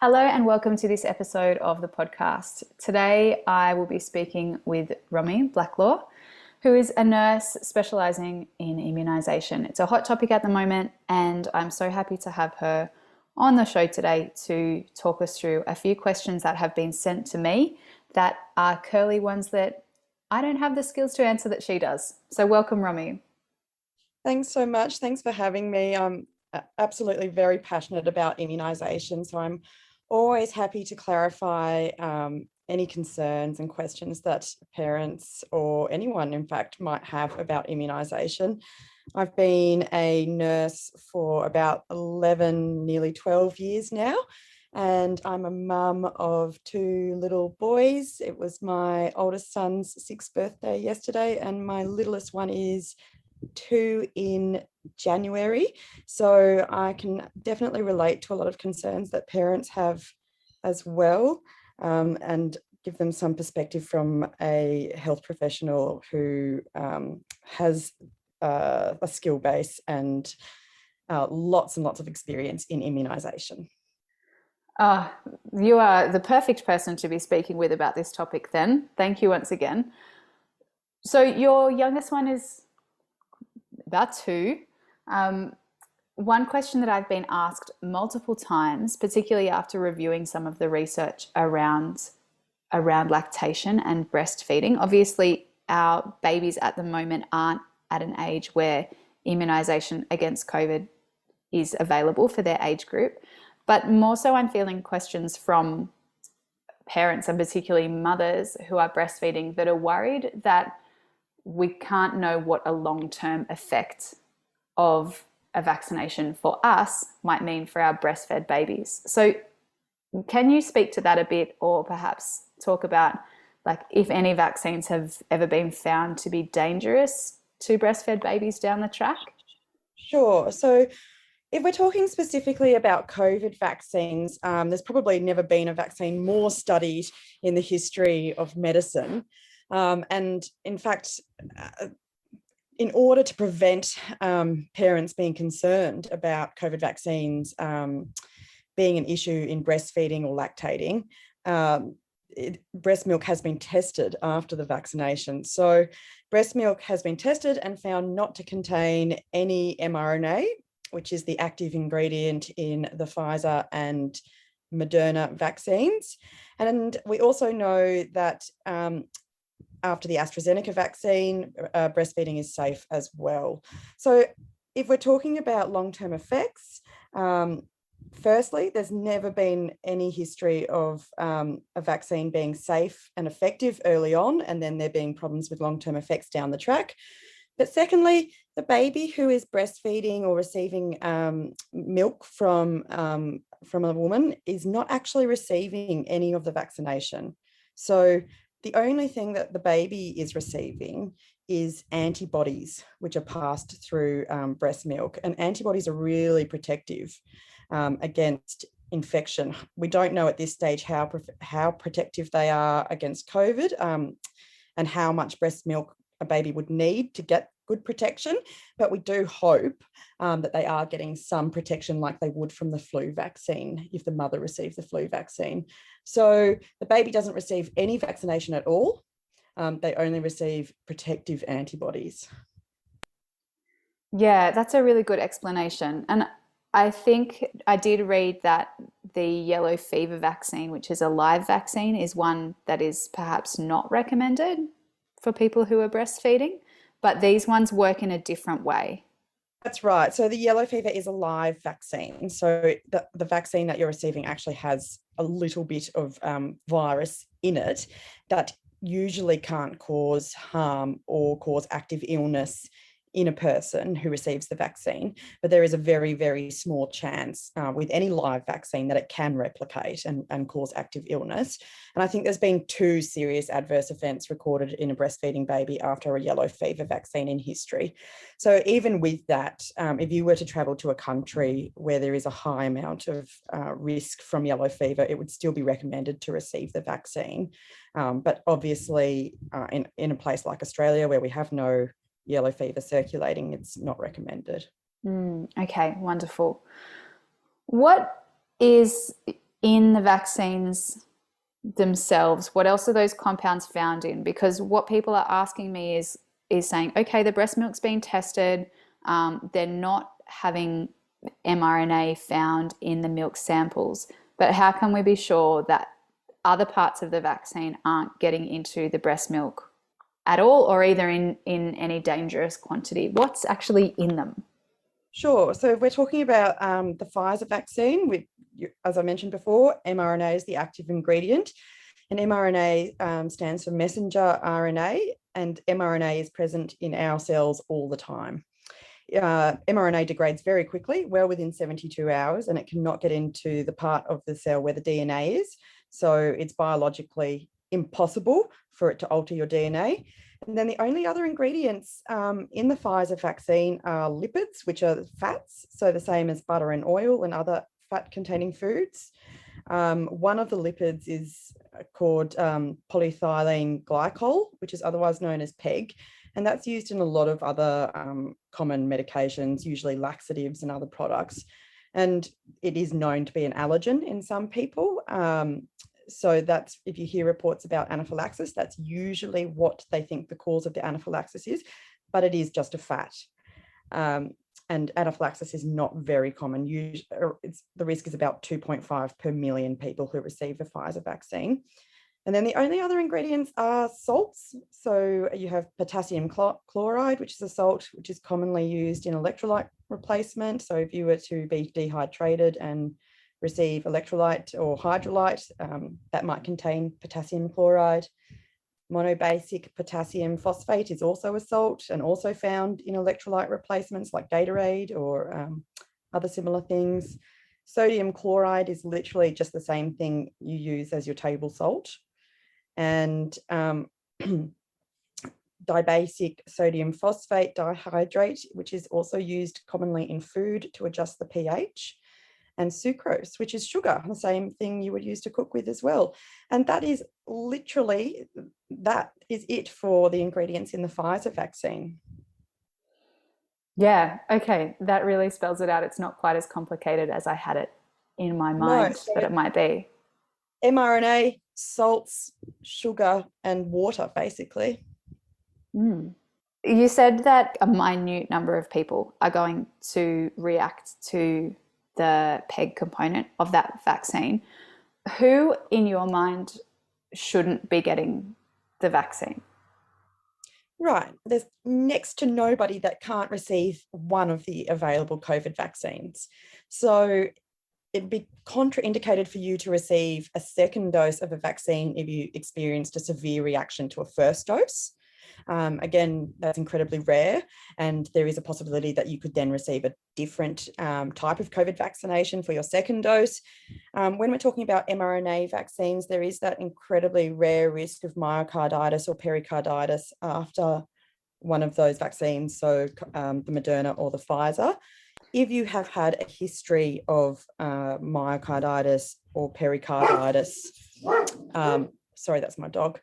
Hello and welcome to this episode of the podcast. Today I will be speaking with Romy, Blacklaw, who is a nurse specialising in immunisation. It's a hot topic at the moment and I'm so happy to have her on the show today to talk us through a few questions that have been sent to me that are curly ones that I don't have the skills to answer that she does. So welcome, Romy. Thanks so much. Thanks for having me. I'm absolutely very passionate about immunisation, so I'm always happy to clarify any concerns and questions that parents or anyone, in fact, might have about immunisation. I've been a nurse for about 11, nearly 12 years now, and I'm a mum of two little boys. It was my oldest son's 6th birthday yesterday, and my littlest one is 2 in January. So I can definitely relate to a lot of concerns that parents have as well, and give them some perspective from a health professional who has a skill base and lots and lots of experience in immunisation. Ah, you are the perfect person to be speaking with about this topic then. Thank you once again. So your youngest one is about 2. One question that I've been asked multiple times, particularly after reviewing some of the research around lactation and breastfeeding. Obviously, our babies at the moment aren't at an age where immunisation against COVID is available for their age group. But more so, I'm feeling questions from parents and particularly mothers who are breastfeeding that are worried that we can't know what a long-term effect of a vaccination for us might mean for our breastfed babies. So can you speak to that a bit, or perhaps talk about like if any vaccines have ever been found to be dangerous to breastfed babies down the track? Sure. So if we're talking specifically about COVID vaccines, there's probably never been a vaccine more studied in the history of medicine. And in fact, in order to prevent parents being concerned about COVID vaccines being an issue in breastfeeding or lactating, breast milk has been tested after the vaccination. So breast milk has been tested and found not to contain any mRNA, which is the active ingredient in the Pfizer and Moderna vaccines. And we also know that after the AstraZeneca vaccine, breastfeeding is safe as well. So if we're talking about long-term effects, firstly, there's never been any history of a vaccine being safe and effective early on, and then there being problems with long-term effects down the track. But secondly, the baby who is breastfeeding or receiving milk from a woman is not actually receiving any of the vaccination. So the only thing that the baby is receiving is antibodies, which are passed through breast milk. And antibodies are really protective against infection. We don't know at this stage how protective they are against COVID and how much breast milk a baby would need to get good protection, but we do hope that they are getting some protection like they would from the flu vaccine if the mother received the flu vaccine. So the baby doesn't receive any vaccination at all. They only receive protective antibodies. Yeah, that's a really good explanation. And I think I did read that the yellow fever vaccine, which is a live vaccine, is one that is perhaps not recommended for people who are breastfeeding, but these ones work in a different way. That's right. So the yellow fever is a live vaccine. So the vaccine that you're receiving actually has a little bit of virus in it that usually can't cause harm or cause active illness in a person who receives the vaccine. But there is a very, very small chance with any live vaccine that it can replicate and cause active illness. And I think there's been 2 serious adverse events recorded in a breastfeeding baby after a yellow fever vaccine in history. So even with that, if you were to travel to a country where there is a high amount of risk from yellow fever, it would still be recommended to receive the vaccine. But obviously in a place like Australia where we have no yellow fever circulating, it's not recommended. Okay, wonderful. What is in the vaccines themselves, what else are those compounds found in? Because what people are asking me is saying, okay, the breast milk's been tested, they're not having mRNA found in the milk samples, but how can we be sure that other parts of the vaccine aren't getting into the breast milk at all, or either in any dangerous quantity? What's actually in them? Sure. So if we're talking about the Pfizer vaccine, as I mentioned before, mRNA is the active ingredient, and mRNA stands for messenger RNA, and mRNA is present in our cells all the time. mRNA degrades very quickly, well within 72 hours, and it cannot get into the part of the cell where the DNA is. So it's biologically impossible for it to alter your DNA. And then the only other ingredients in the Pfizer vaccine are lipids, which are fats, so the same as butter and oil and other fat-containing foods. One of the lipids is called polyethylene glycol, which is otherwise known as PEG, and that's used in a lot of other common medications, usually laxatives and other products. And it is known to be an allergen in some people. So that's, if you hear reports about anaphylaxis, that's usually what they think the cause of the anaphylaxis is, but it is just a fat. And anaphylaxis is not very common. The risk is about 2.5 per million people who receive the Pfizer vaccine. And then the only other ingredients are salts. So you have potassium chloride, which is a salt which is commonly used in electrolyte replacement. So if you were to be dehydrated and receive electrolyte or hydrolyte, that might contain potassium chloride. Monobasic potassium phosphate is also a salt and also found in electrolyte replacements like Gatorade or other similar things. Sodium chloride is literally just the same thing you use as your table salt. And dibasic sodium phosphate dihydrate, which is also used commonly in food to adjust the pH. And sucrose, which is sugar, the same thing you would use to cook with as well. And that is literally, that is it for the ingredients in the Pfizer vaccine. Yeah, okay, that really spells it out. It's not quite as complicated as I had it in my mind So that it might be. mRNA, salts, sugar, and water, basically. Mm. You said that a minute number of people are going to react to the PEG component of that vaccine. Who, in your mind, shouldn't be getting the vaccine? Right. There's next to nobody that can't receive one of the available COVID vaccines. So it'd be contraindicated for you to receive a second dose of a vaccine if you experienced a severe reaction to a first dose. Again, that's incredibly rare, and there is a possibility that you could then receive a different type of COVID vaccination for your second dose. When we're talking about mRNA vaccines, there is that incredibly rare risk of myocarditis or pericarditis after one of those vaccines, so the Moderna or the Pfizer. If you have had a history of myocarditis or pericarditis, sorry, that's my dog,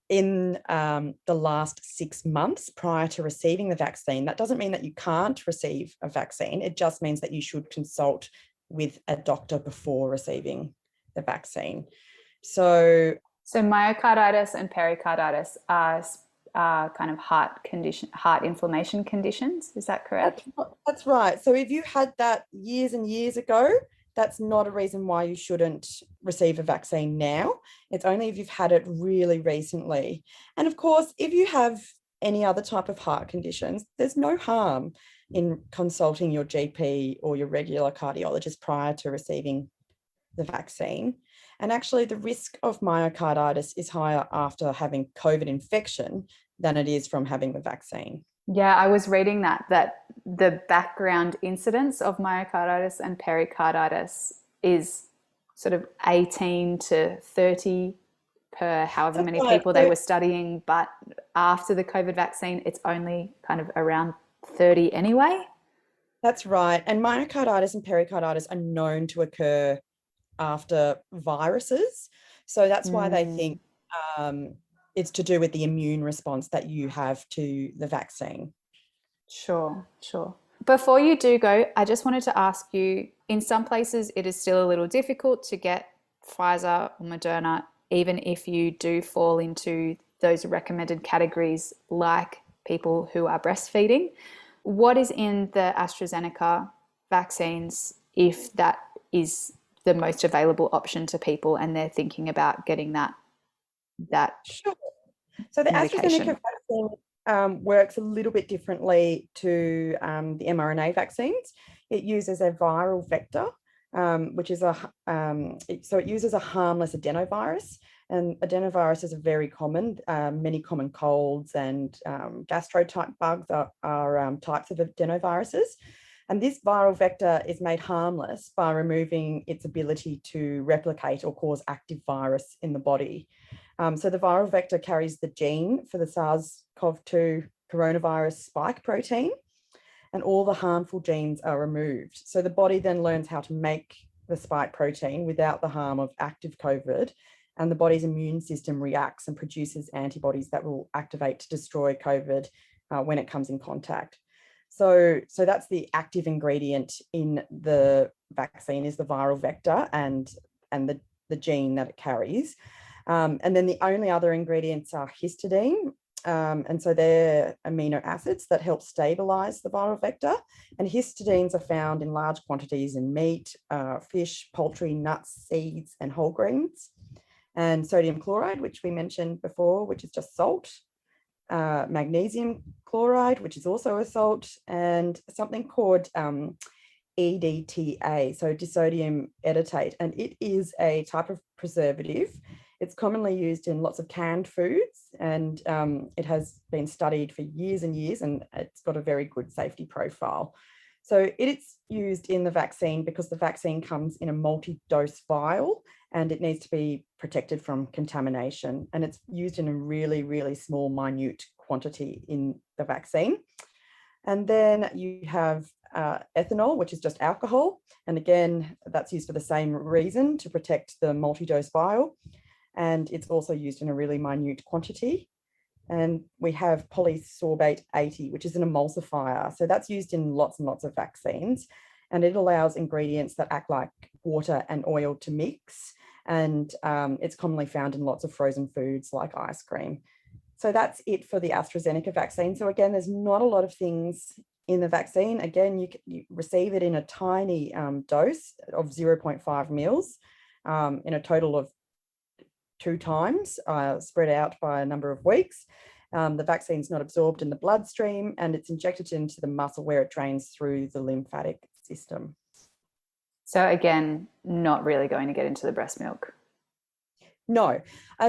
in the last 6 months prior to receiving the vaccine, that doesn't mean that you can't receive a vaccine. It just means that you should consult with a doctor before receiving the vaccine. So myocarditis and pericarditis are kind of heart inflammation conditions. Is that correct? That's right. So if you had that years and years ago, that's not a reason why you shouldn't receive a vaccine now. It's only if you've had it really recently. And of course, if you have any other type of heart conditions, there's no harm in consulting your GP or your regular cardiologist prior to receiving the vaccine. And actually, the risk of myocarditis is higher after having COVID infection than it is from having the vaccine. Yeah, I was reading that the background incidence of myocarditis and pericarditis is sort of 18 to 30 per however many people they were studying, but after the COVID vaccine, it's only kind of around 30 anyway. That's right. And myocarditis and pericarditis are known to occur after viruses. So that's why they think it's to do with the immune response that you have to the vaccine. Sure, sure. Before you do go, I just wanted to ask you, in some places it is still a little difficult to get Pfizer or Moderna, even if you do fall into those recommended categories like people who are breastfeeding. What is in the AstraZeneca vaccines if that is the most available option to people and they're thinking about getting that Sure. So the AstraZeneca medication? vaccine works a little bit differently to the mRNA vaccines. It uses a viral vector, which is so it uses a harmless adenovirus. And adenoviruses are very common. Many common colds and gastro-type bugs are types of adenoviruses. And this viral vector is made harmless by removing its ability to replicate or cause active virus in the body. So the viral vector carries the gene for the SARS-CoV-2 coronavirus spike protein, and all the harmful genes are removed. So the body then learns how to make the spike protein without the harm of active COVID, and the body's immune system reacts and produces antibodies that will activate to destroy COVID when it comes in contact. So that's the active ingredient in the vaccine is the viral vector and the gene that it carries. And then the only other ingredients are histidine. And so they're amino acids that help stabilize the viral vector. And histidines are found in large quantities in meat, fish, poultry, nuts, seeds, and whole grains. And sodium chloride, which we mentioned before, which is just salt. Magnesium chloride, which is also a salt, and something called EDTA, so disodium edetate, and it is a type of preservative. It's commonly used in lots of canned foods, and it has been studied for years and years, and it's got a very good safety profile. So it's used in the vaccine because the vaccine comes in a multi-dose vial and it needs to be protected from contamination. And it's used in a really, really small, minute quantity in the vaccine. And then you have ethanol, which is just alcohol. And again, that's used for the same reason, to protect the multi-dose vial. And it's also used in a really minute quantity. And we have polysorbate 80, which is an emulsifier. So that's used in lots and lots of vaccines. And it allows ingredients that act like water and oil to mix. And it's commonly found in lots of frozen foods like ice cream. So that's it for the AstraZeneca vaccine. So again, there's not a lot of things in the vaccine. Again, you receive it in a tiny dose of 0.5 mils in a total of 2 times, spread out by a number of weeks. The vaccine is not absorbed in the bloodstream, and it's injected into the muscle where it drains through the lymphatic system. So again, not really going to get into the breast milk. No.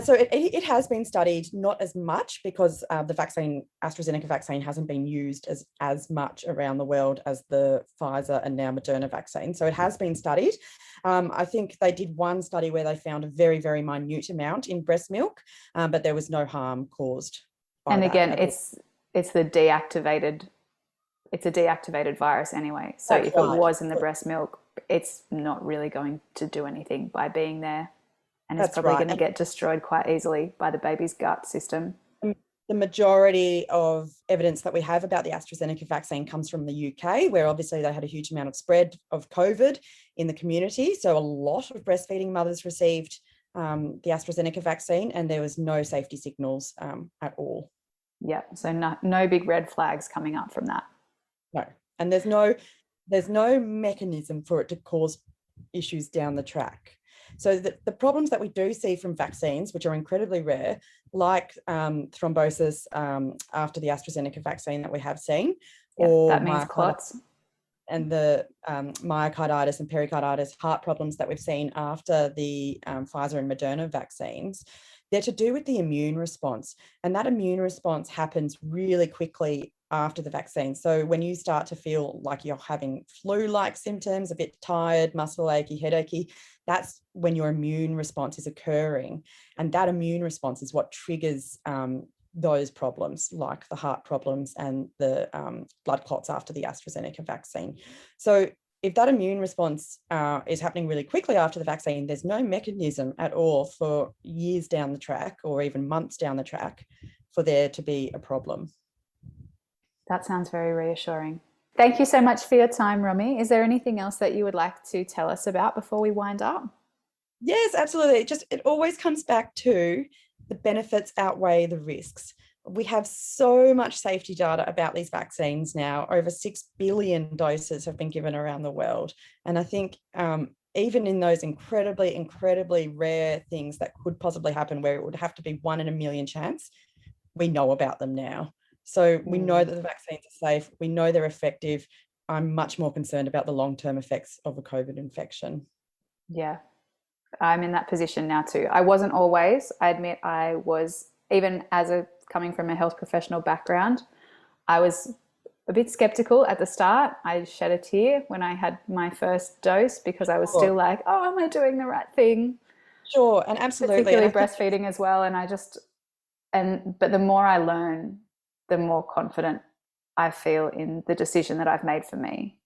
So it has been studied, not as much, because the vaccine, AstraZeneca vaccine, hasn't been used as much around the world as the Pfizer and now Moderna vaccine. So it has been studied. I think they did one study where they found a very, very minute amount in breast milk, but there was no harm caused by And that again, at all. it's a deactivated virus anyway. So That's if right. it was in the breast milk, it's not really going to do anything by being there. And it's That's probably right. going to get destroyed quite easily by the baby's gut system. The majority of evidence that we have about the AstraZeneca vaccine comes from the UK, where obviously they had a huge amount of spread of COVID in the community. So a lot of breastfeeding mothers received the AstraZeneca vaccine, and there was no safety signals at all. Yeah, so no big red flags coming up from that. No, and there's no mechanism for it to cause issues down the track. So the problems that we do see from vaccines, which are incredibly rare, like thrombosis after the AstraZeneca vaccine that we have seen, or that means clots, and the myocarditis and pericarditis, heart problems that we've seen after the Pfizer and Moderna vaccines, they're to do with the immune response. And that immune response happens really quickly after the vaccine. So when you start to feel like you're having flu-like symptoms, a bit tired, muscle achy, headachy, that's when your immune response is occurring. And that immune response is what triggers those problems, like the heart problems and the blood clots after the AstraZeneca vaccine. So if that immune response is happening really quickly after the vaccine, there's no mechanism at all for years down the track or even months down the track for there to be a problem. That sounds very reassuring. Thank you so much for your time, Romy. Is there anything else that you would like to tell us about before we wind up? Yes, absolutely. It always comes back to the benefits outweigh the risks. We have so much safety data about these vaccines now. Over 6 billion doses have been given around the world. And I think even in those incredibly, incredibly rare things that could possibly happen where it would have to be 1 in a million chance, we know about them now. So we know that the vaccines are safe. We know they're effective. I'm much more concerned about the long-term effects of a COVID infection. Yeah, I'm in that position now too. I wasn't always. I admit I was, even coming from a health professional background, I was a bit skeptical at the start. I shed a tear when I had my first dose because I was still like, oh, am I doing the right thing? Sure, and absolutely. Particularly breastfeeding as well. But the more I learn, the more confident I feel in the decision that I've made for me.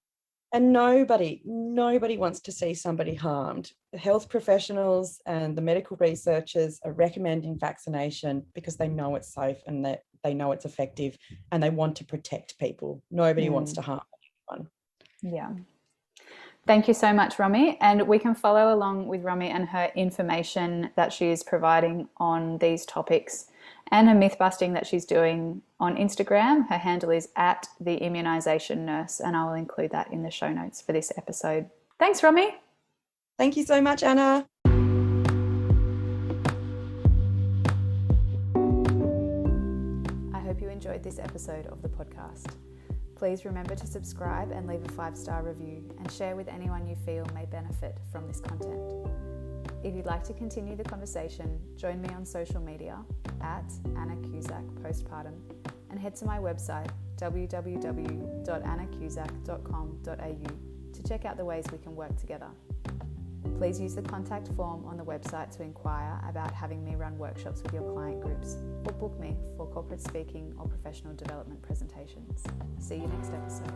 And nobody wants to see somebody harmed. The health professionals and the medical researchers are recommending vaccination because they know it's safe and that they know it's effective and they want to protect people. Nobody wants to harm anyone. Yeah. Thank you so much, Romy. And we can follow along with Romy and her information that she is providing on these topics and her myth busting that she's doing on Instagram. Her handle is @theimmunisationNurse, and I will include that in the show notes for this episode. Thanks, Romy. Thank you so much, Anna. I hope you enjoyed this episode of the podcast. Please remember to subscribe and leave a 5-star review and share with anyone you feel may benefit from this content. If you'd like to continue the conversation, join me on social media @AnnaCusackPostpartum and head to my website www.annacusack.com.au to check out the ways we can work together. Please use the contact form on the website to inquire about having me run workshops with your client groups or book me for corporate speaking or professional development presentations. See you next episode.